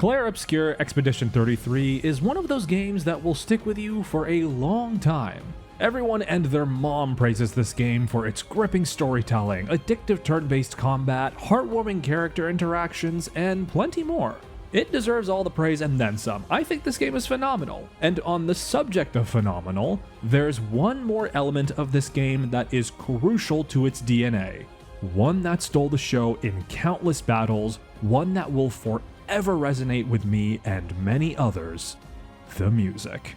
Clair Obscur Expedition 33 is one of those games that will stick with you for a long time. Everyone and their mom praises this game for its gripping storytelling, addictive turn-based combat, heartwarming character interactions, and plenty more. It deserves all the praise and then some. I think this game is phenomenal. And on the subject of phenomenal, there's one more element of this game that is crucial to its DNA. One that stole the show in countless battles, one that will forever resonate with me and many others: the music.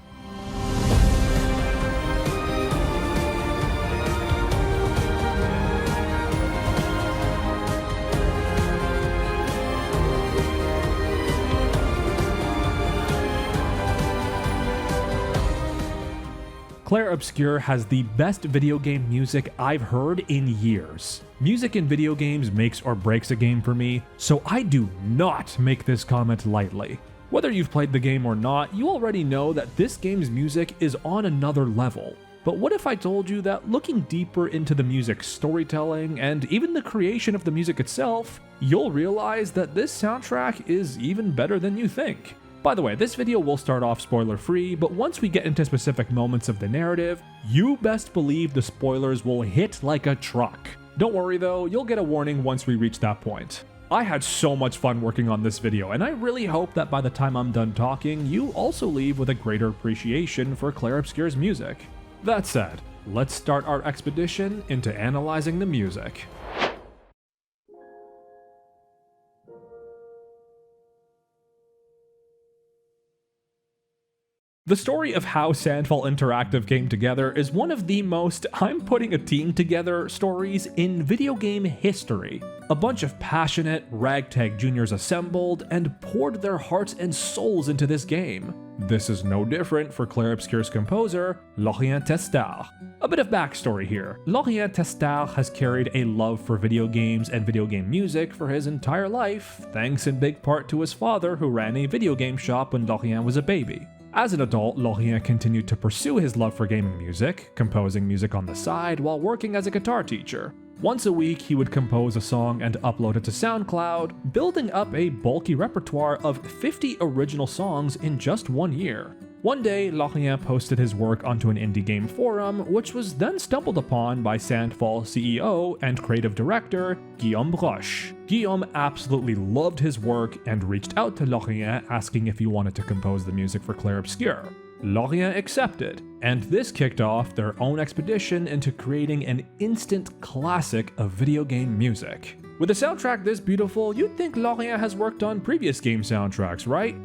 Clair Obscur has the best video game music I've heard in years. Music in video games makes or breaks a game for me, so I do not make this comment lightly. Whether you've played the game or not, you already know that this game's music is on another level. But what if I told you that looking deeper into the music's storytelling and even the creation of the music itself, you'll realize that this soundtrack is even better than you think. By the way, this video will start off spoiler-free, but once we get into specific moments of the narrative, you best believe the spoilers will hit like a truck. Don't worry though, you'll get a warning once we reach that point. I had so much fun working on this video, and I really hope that by the time I'm done talking, you also leave with a greater appreciation for Clair Obscur's music. That said, let's start our expedition into analyzing the music. The story of how Sandfall Interactive came together is one of the most "I'm putting a team together" stories in video game history. A bunch of passionate, ragtag juniors assembled and poured their hearts and souls into this game. This is no different for Clair Obscur's composer, Laurent Testard. A bit of backstory here. Laurent Testard has carried a love for video games and video game music for his entire life, thanks in big part to his father, who ran a video game shop when Laurent was a baby. As an adult, Laurent continued to pursue his love for gaming music, composing music on the side while working as a guitar teacher. Once a week, he would compose a song and upload it to SoundCloud, building up a bulky repertoire of 50 original songs in just 1 year. One day, Laurent posted his work onto an indie game forum, which was then stumbled upon by Sandfall CEO and creative director Guillaume Broche. Guillaume absolutely loved his work and reached out to Laurent asking if he wanted to compose the music for Clair Obscur. Laurent accepted, and this kicked off their own expedition into creating an instant classic of video game music. With a soundtrack this beautiful, you'd think Laurent has worked on previous game soundtracks, right?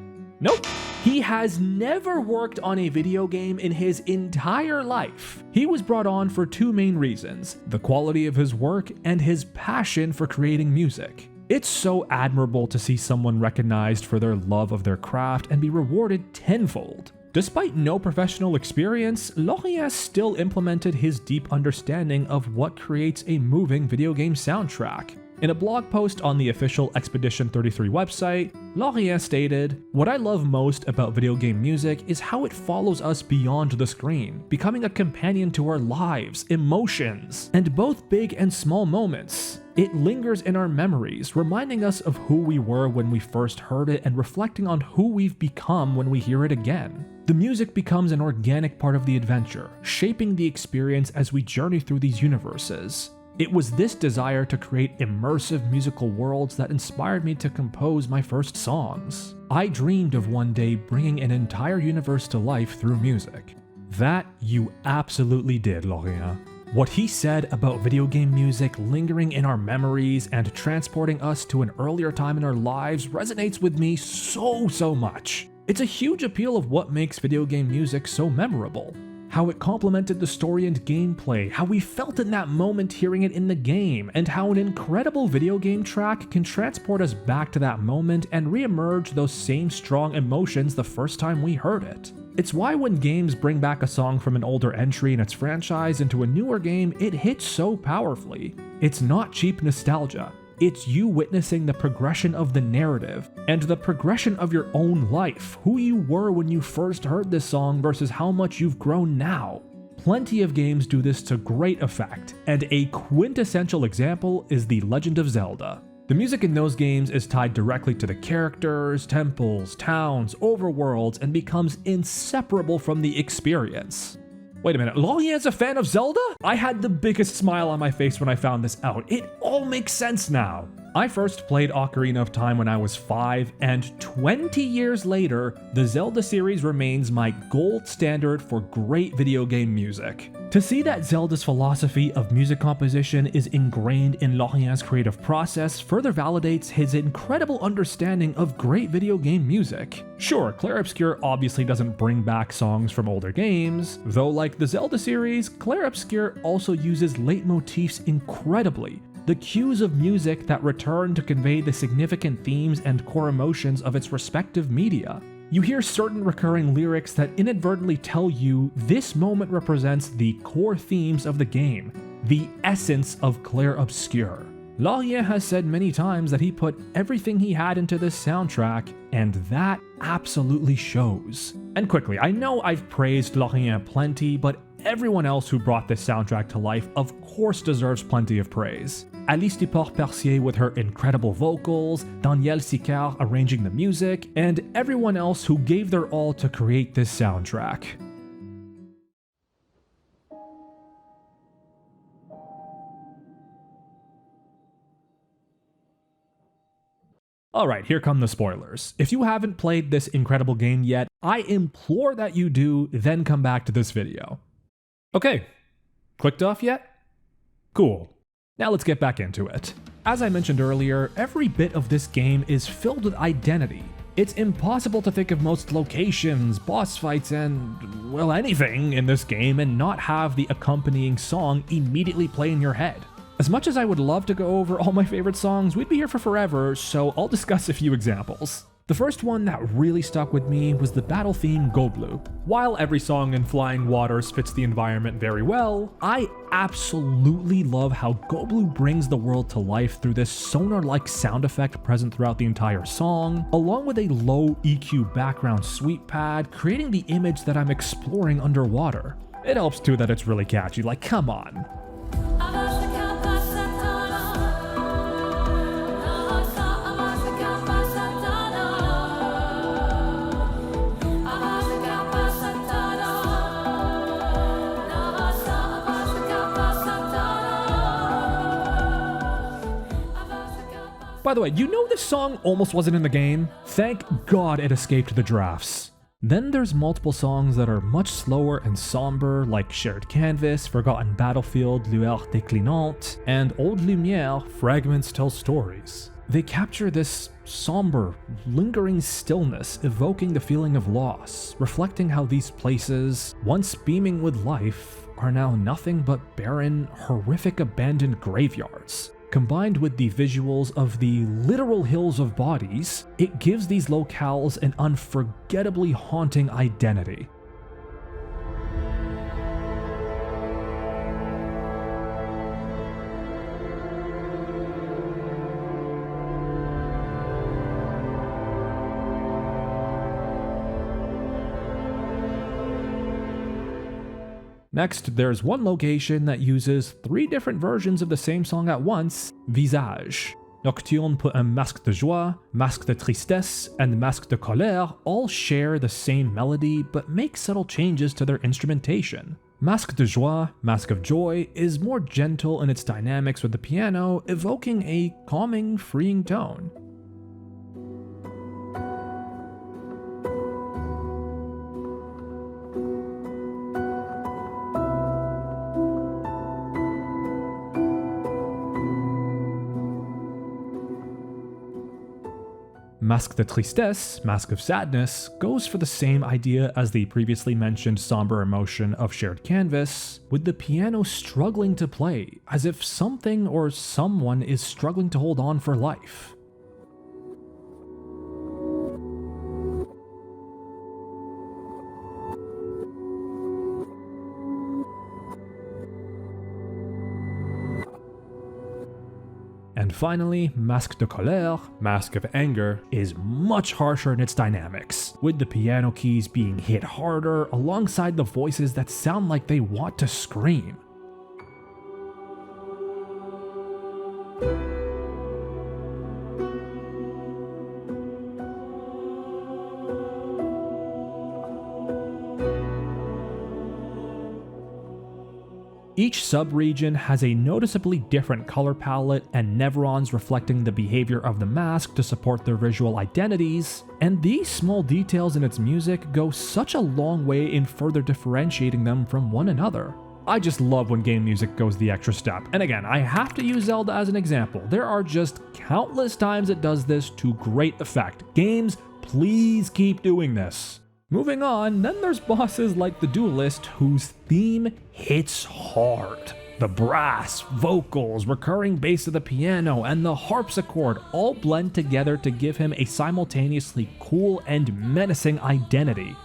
Nope. He has never worked on a video game in his entire life. He was brought on for two main reasons: the quality of his work and his passion for creating music. It's so admirable to see someone recognized for their love of their craft and be rewarded tenfold. Despite no professional experience, Laurent still implemented his deep understanding of what creates a moving video game soundtrack. In a blog post on the official Expedition 33 website, Laurent stated, "What I love most about video game music is how it follows us beyond the screen, becoming a companion to our lives, emotions, and both big and small moments. It lingers in our memories, reminding us of who we were when we first heard it and reflecting on who we've become when we hear it again. The music becomes an organic part of the adventure, shaping the experience as we journey through these universes. It was this desire to create immersive musical worlds that inspired me to compose my first songs. I dreamed of one day bringing an entire universe to life through music." That you absolutely did, Laurent. What he said about video game music lingering in our memories and transporting us to an earlier time in our lives resonates with me so much. It's a huge appeal of what makes video game music so memorable. How it complemented the story and gameplay, how we felt in that moment hearing it in the game, and how an incredible video game track can transport us back to that moment and re-emerge those same strong emotions the first time we heard it. It's why when games bring back a song from an older entry in its franchise into a newer game, it hits so powerfully. It's not cheap nostalgia. It's you witnessing the progression of the narrative, and the progression of your own life, who you were when you first heard this song versus how much you've grown now. Plenty of games do this to great effect, and a quintessential example is The Legend of Zelda. The music in those games is tied directly to the characters, temples, towns, overworlds, and becomes inseparable from the experience. Wait a minute, Laurien's a fan of Zelda? I had the biggest smile on my face when I found this out. It all makes sense now. I first played Ocarina of Time when I was 5, and 20 years later, the Zelda series remains my gold standard for great video game music. To see that Zelda's philosophy of music composition is ingrained in Laurien's creative process further validates his incredible understanding of great video game music. Sure, Clair Obscur obviously doesn't bring back songs from older games, though like the Zelda series, Clair Obscur also uses leitmotifs incredibly. The cues of music that return to convey the significant themes and core emotions of its respective media. You hear certain recurring lyrics that inadvertently tell you this moment represents the core themes of the game, the essence of Clair Obscur. Laurien has said many times that he put everything he had into this soundtrack, and that absolutely shows. And quickly, I know I've praised Laurien plenty, but everyone else who brought this soundtrack to life of course deserves plenty of praise. Alice Duport-Percier with her incredible vocals, Daniel Sicard arranging the music, and everyone else who gave their all to create this soundtrack. Alright, here come the spoilers. If you haven't played this incredible game yet, I implore that you do, then come back to this video. Okay, clicked off yet? Cool. Now let's get back into it. As I mentioned earlier, every bit of this game is filled with identity. It's impossible to think of most locations, boss fights, and, well, anything in this game and not have the accompanying song immediately play in your head. As much as I would love to go over all my favorite songs, we'd be here for forever, so I'll discuss a few examples. The first one that really stuck with me was the battle theme Goblu. While every song in Flying Waters fits the environment very well, I absolutely love how Goblu brings the world to life through this sonar-like sound effect present throughout the entire song, along with a low EQ background sweep pad, creating the image that I'm exploring underwater. It helps too that it's really catchy, like come on. By the way, you know this song almost wasn't in the game? Thank God it escaped the drafts. Then there's multiple songs that are much slower and somber, like Shared Canvas, Forgotten Battlefield, Lueur Déclinante, and Old Lumière, Fragments Tell Stories. They capture this somber, lingering stillness, evoking the feeling of loss, reflecting how these places, once beaming with life, are now nothing but barren, horrific abandoned graveyards. Combined with the visuals of the literal hills of bodies, it gives these locales an unforgettably haunting identity. Next, there's one location that uses 3 different versions of the same song at once, Visage. Nocturne pour un masque de joie, masque de tristesse, and masque de colère all share the same melody but make subtle changes to their instrumentation. Masque de joie, Mask of Joy, is more gentle in its dynamics with the piano, evoking a calming, freeing tone. Masque de Tristesse, Mask of Sadness, goes for the same idea as the previously mentioned somber emotion of Shared Canvas, with the piano struggling to play, as if something or someone is struggling to hold on for life. And finally, Masque de Colère, Mask of Anger, is much harsher in its dynamics, with the piano keys being hit harder alongside the voices that sound like they want to scream. Each sub-region has a noticeably different color palette and nevrons reflecting the behavior of the mask to support their visual identities, and these small details in its music go such a long way in further differentiating them from one another. I just love when game music goes the extra step, and again, I have to use Zelda as an example. There are just countless times it does this to great effect. Games, please keep doing this. Moving on, then there's bosses like the Duelist, whose theme hits hard. The brass, vocals, recurring bass of the piano, and the harpsichord all blend together to give him a simultaneously cool and menacing identity.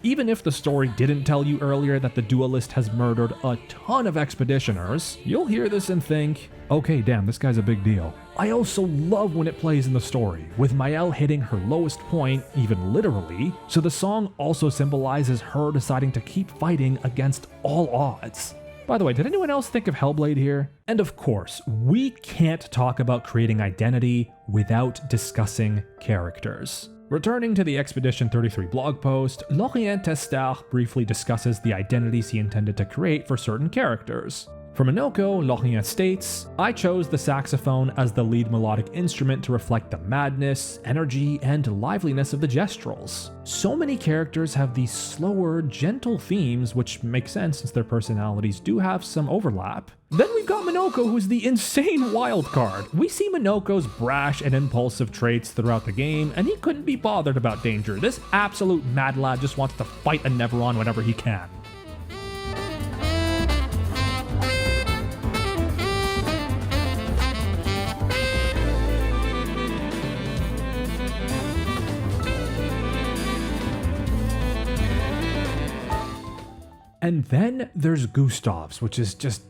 Even if the story didn't tell you earlier that the Duelist has murdered a ton of expeditioners, you'll hear this and think, okay, damn, this guy's a big deal. I also love when it plays in the story, with Mael hitting her lowest point, even literally, so the song also symbolizes her deciding to keep fighting against all odds. By the way, did anyone else think of Hellblade here? And of course, we can't talk about creating identity without discussing characters. Returning to the Expedition 33 blog post, Lorient Tester briefly discusses the identities he intended to create for certain characters. For Minoko, Lorient states, "I chose the saxophone as the lead melodic instrument to reflect the madness, energy, and liveliness of the Gestrels. So many characters have these slower, gentle themes, which makes sense since their personalities do have some overlap." Then we've got Minoko, who's the insane wildcard. We see Minoko's brash and impulsive traits throughout the game, and he couldn't be bothered about danger. This absolute mad lad just wants to fight a Neveron whenever he can. And then there's Gustav's, which is just,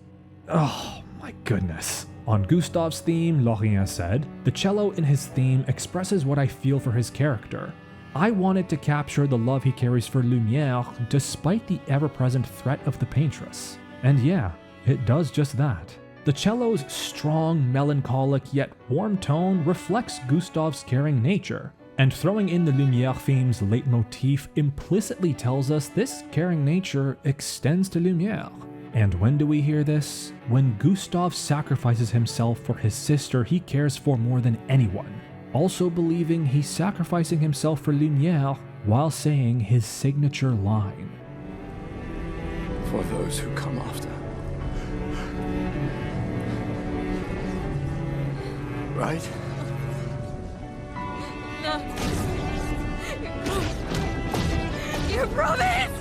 oh my goodness. On Gustav's theme, Lorient said, "The cello in his theme expresses what I feel for his character. I wanted to capture the love he carries for Lumière despite the ever-present threat of the Paintress." And yeah, it does just that. The cello's strong, melancholic yet warm tone reflects Gustav's caring nature. And throwing in the Lumière theme's leitmotif implicitly tells us this caring nature extends to Lumière. And when do we hear this? When Gustav sacrifices himself for his sister he cares for more than anyone, also believing he's sacrificing himself for Lumière while saying his signature line. For those who come after. Right? No. You promised!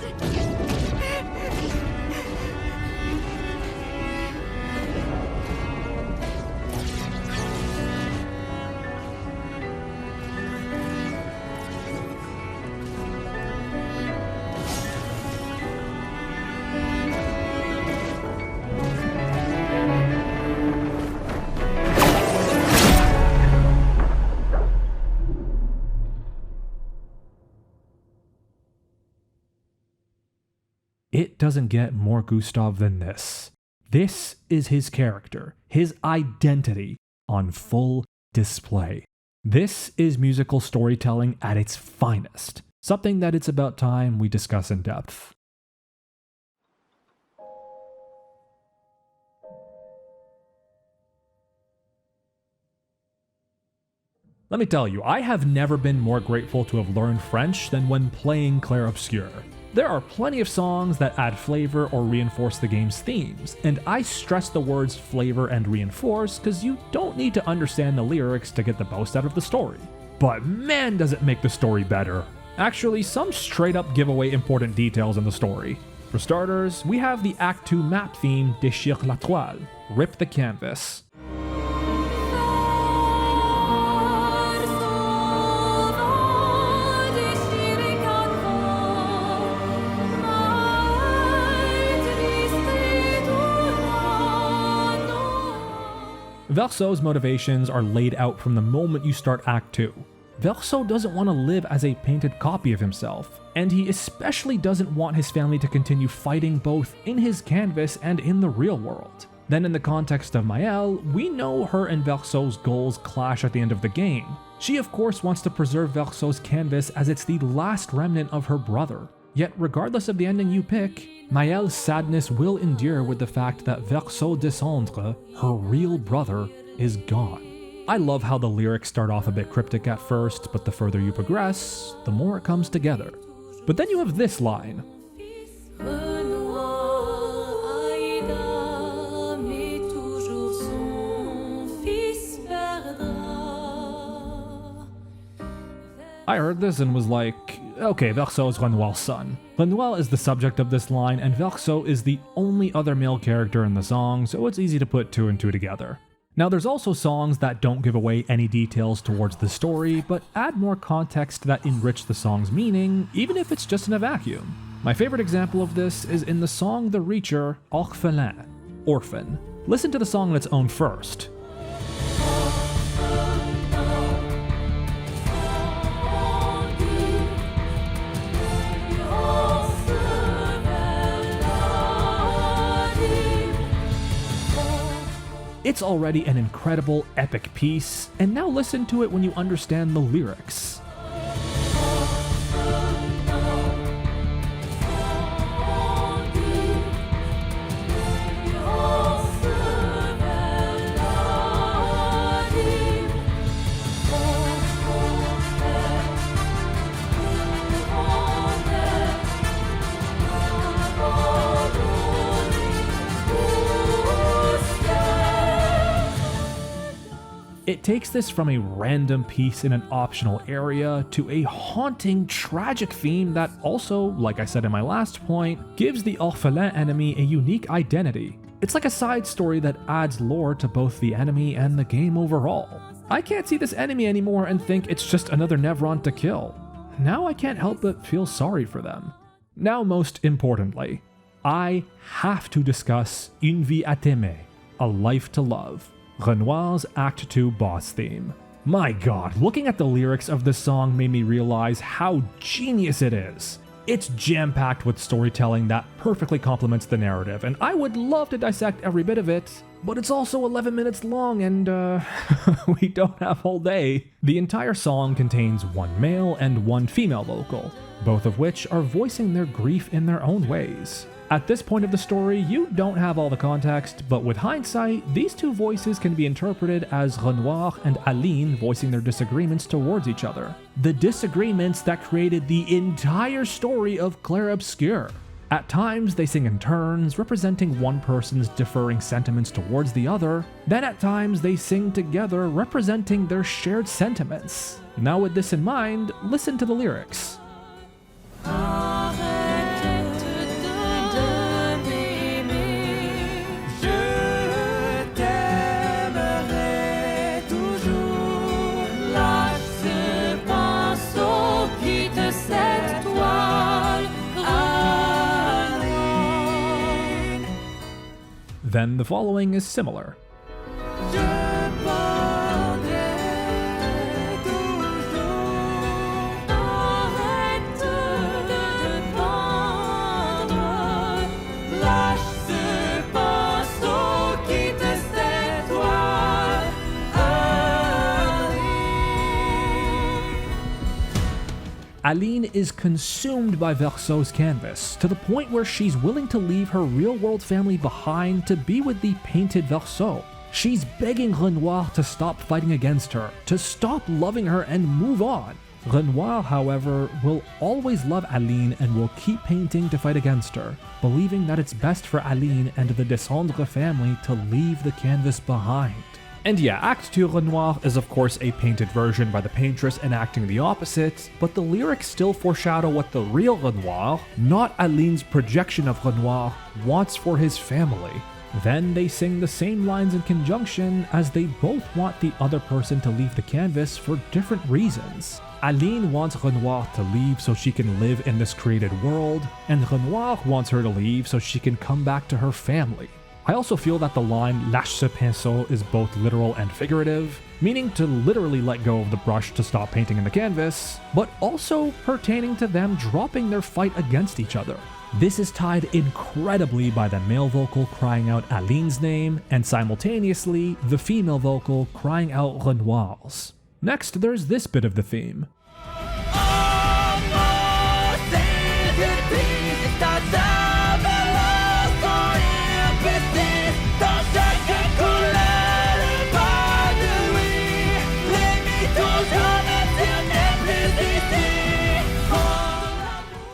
It doesn't get more Gustav than this. This is his character, his identity, on full display. This is musical storytelling at its finest, something that it's about time we discuss in depth. Let me tell you, I have never been more grateful to have learned French than when playing Clair Obscur. There are plenty of songs that add flavor or reinforce the game's themes, and I stress the words flavor and reinforce because you don't need to understand the lyrics to get the most out of the story. But man, does it make the story better. Actually, some straight up give away important details in the story. For starters, we have the Act 2 map theme, Déchire la toile, rip the canvas. Verso's motivations are laid out from the moment you start Act 2. Verso doesn't want to live as a painted copy of himself, and he especially doesn't want his family to continue fighting both in his canvas and in the real world. Then in the context of Maëlle, we know her and Verso's goals clash at the end of the game. She of course wants to preserve Verso's canvas as it's the last remnant of her brother. Yet regardless of the ending you pick, Maëlle's sadness will endure with the fact that Verso de Cendre, her real brother, is gone. I love how the lyrics start off a bit cryptic at first, but the further you progress, the more it comes together. But then you have this line. I heard this and was like, okay, Verso is Renoir's son. Renoir is the subject of this line, and Verso is the only other male character in the song, so it's easy to put two and two together. Now there's also songs that don't give away any details towards the story, but add more context that enrich the song's meaning, even if it's just in a vacuum. My favorite example of this is in the song The Reacher, Orphelin, Orphan. Listen to the song on its own first. It's already an incredible, epic piece, and now listen to it when you understand the lyrics. It takes this from a random piece in an optional area to a haunting, tragic theme that also, like I said in my last point, gives the Orphelin enemy a unique identity. It's like a side story that adds lore to both the enemy and the game overall. I can't see this enemy anymore and think it's just another Nevron to kill. Now I can't help but feel sorry for them. Now most importantly, I have to discuss Une vie à t'aimer, A Life to Love. Renoir's Act 2 boss theme. My god, looking at the lyrics of this song made me realize how genius it is. It's jam-packed with storytelling that perfectly complements the narrative, and I would love to dissect every bit of it, but it's also 11 minutes long and we don't have all day. The entire song contains one male and one female vocal, both of which are voicing their grief in their own ways. At this point of the story, you don't have all the context, but with hindsight, these two voices can be interpreted as Renoir and Aline voicing their disagreements towards each other. The disagreements that created the entire story of Clair Obscur. At times, they sing in turns, representing one person's differing sentiments towards the other. Then at times, they sing together, representing their shared sentiments. Now with this in mind, listen to the lyrics. Then the following is similar. Aline is consumed by Verso's canvas, to the point where she's willing to leave her real-world family behind to be with the painted Verso. She's begging Renoir to stop fighting against her, to stop loving her and move on. Renoir, however, will always love Aline and will keep painting to fight against her, believing that it's best for Aline and the Descendre family to leave the canvas behind. And yeah, Act 2 Renoir is of course a painted version by the paintress enacting the opposite, but the lyrics still foreshadow what the real Renoir, not Aline's projection of Renoir, wants for his family. Then they sing the same lines in conjunction as they both want the other person to leave the canvas for different reasons. Aline wants Renoir to leave so she can live in this created world, and Renoir wants her to leave so she can come back to her family. I also feel that the line lâche ce pinceau is both literal and figurative, meaning to literally let go of the brush to stop painting in the canvas, but also pertaining to them dropping their fight against each other. This is tied incredibly by the male vocal crying out Aline's name, and simultaneously the female vocal crying out Renoir's. Next, there's this bit of the theme.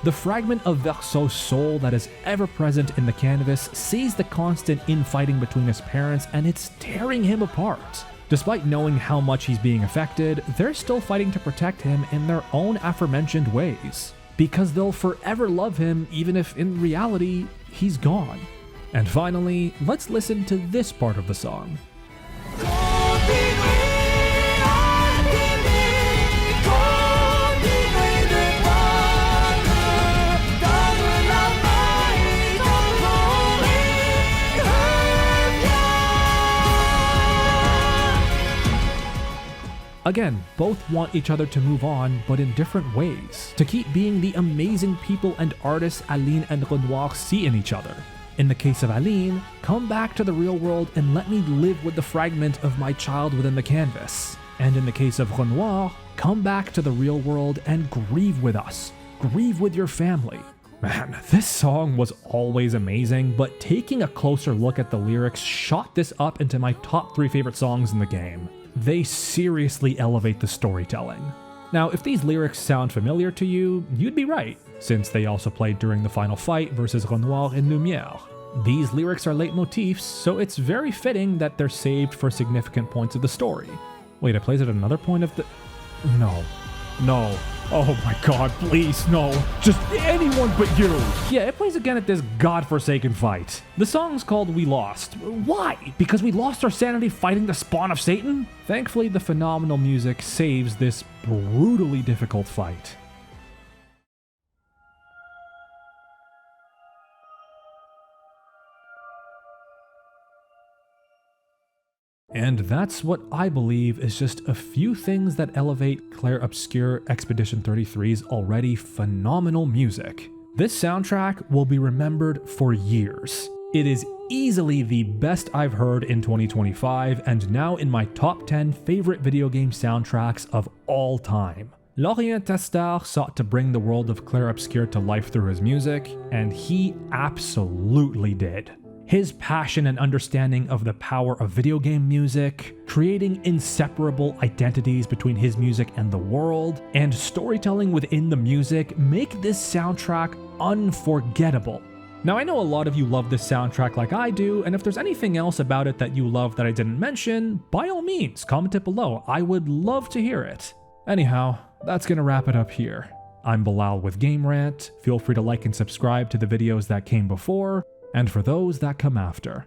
The fragment of Verso's soul that is ever present in the canvas sees the constant infighting between his parents, and it's tearing him apart. Despite knowing how much he's being affected, they're still fighting to protect him in their own aforementioned ways, because they'll forever love him even if in reality he's gone. And finally, let's listen to this part of the song. Again, both want each other to move on, but in different ways, to keep being the amazing people and artists Aline and Renoir see in each other. In the case of Aline, come back to the real world and let me live with the fragment of my child within the canvas. And in the case of Renoir, come back to the real world and grieve with us. Grieve with your family. Man, this song was always amazing, but taking a closer look at the lyrics shot this up into my top 3 favorite songs in the game. They seriously elevate the storytelling. Now, if these lyrics sound familiar to you, you'd be right, since they also played during the final fight versus Renoir and Lumière. These lyrics are leitmotifs, so it's very fitting that they're saved for significant points of the story. Wait, it plays at another point of the... No. Oh my god, please, no. Just anyone but you. Yeah, it plays again at this godforsaken fight. The song's called We Lost. Why? Because we lost our sanity fighting the spawn of Satan? Thankfully, the phenomenal music saves this brutally difficult fight. And that's what I believe is just a few things that elevate Clair Obscur Expedition 33's already phenomenal music. This soundtrack will be remembered for years. It is easily the best I've heard in 2025 and now in my top 10 favorite video game soundtracks of all time. Laurent Testard sought to bring the world of Clair Obscur to life through his music, and he absolutely did. His passion and understanding of the power of video game music, creating inseparable identities between his music and the world, and storytelling within the music make this soundtrack unforgettable. Now, I know a lot of you love this soundtrack like I do, and if there's anything else about it that you love that I didn't mention, by all means, comment it below. I would love to hear it. Anyhow, that's gonna wrap it up here. I'm Bilal with Game Rant. Feel free to like and subscribe to the videos that came before, and for those that come after.